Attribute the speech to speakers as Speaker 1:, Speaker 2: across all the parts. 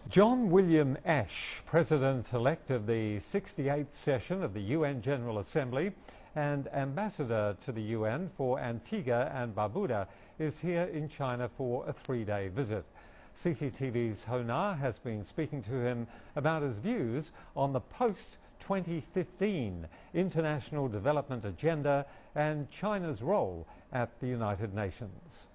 Speaker 1: John William Ashe, President-elect of the 68th session of the UN General Assembly and Ambassador to the UN for Antigua and Barbuda, is here in China for a three-day visit. CCTV's Ho Na has been speaking to him about his views on the post-2015 international development agenda and China's role at the United Nations.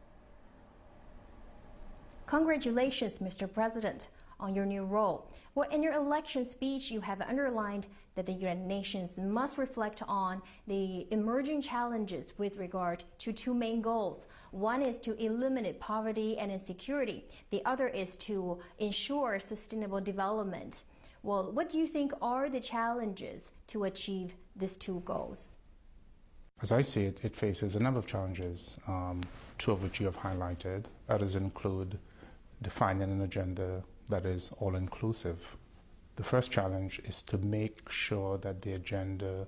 Speaker 2: Congratulations, Mr. President, on your new role. Well, in your election speech, you have underlined that the United Nations must reflect on the emerging challenges with regard to two main goals. One is to eliminate poverty and insecurity. The other is to ensure sustainable development. Well, what do you think are the challenges to achieve these two goals?
Speaker 3: As I see it, it faces a number of challenges, two of which you have highlighted. Others include defining an agenda that is all-inclusive. The first challenge is to make sure that the agenda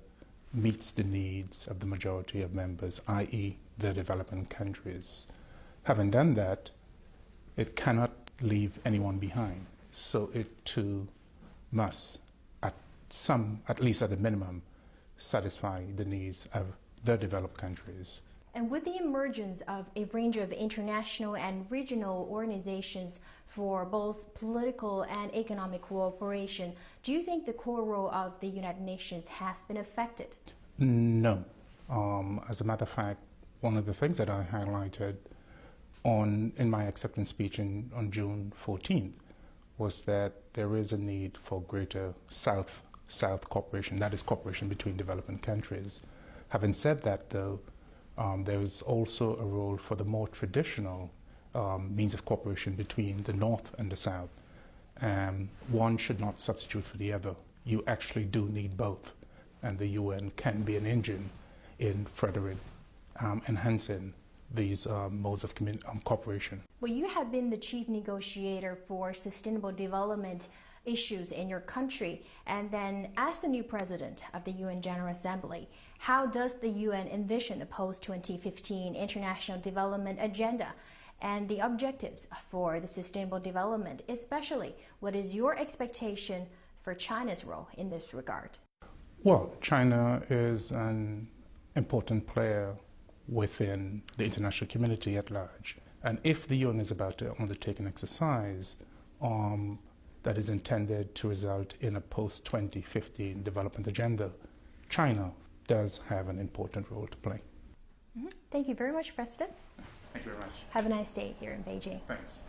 Speaker 3: meets the needs of the majority of members, i.e. the developing countries. Having done that, it cannot leave anyone behind. So it too must, at least at a minimum, satisfy the needs of the developed countries.
Speaker 2: And with the emergence of a range of international and regional organizations for both political and economic cooperation, do you think the core role of the United Nations has been affected?
Speaker 3: No. As a matter of fact, one of the things that I highlighted in my acceptance speech on June 14th was that there is a need for greater South-South cooperation, that is cooperation between developing countries. Having said that, though, there is also a role for the more traditional means of cooperation between the North and the South. One should not substitute for the other. You actually do need both, and the UN can be an engine in furthering, enhancing these modes of cooperation.
Speaker 2: Well, you have been the chief negotiator for sustainable development issues in your country, and then as the new president of the UN General Assembly, how does the UN envision the post-2015 international development agenda and the objectives for the sustainable development? Especially, what is your expectation for China's role in this regard?
Speaker 3: Well, China is an important player within the international community at large, and if the UN is about to undertake an exercise that is intended to result in a post-2015 development agenda, China does have an important role to play.
Speaker 2: Thank you very much, President.
Speaker 3: Thank you very much.
Speaker 2: Have a nice day here in Beijing.
Speaker 3: Thanks.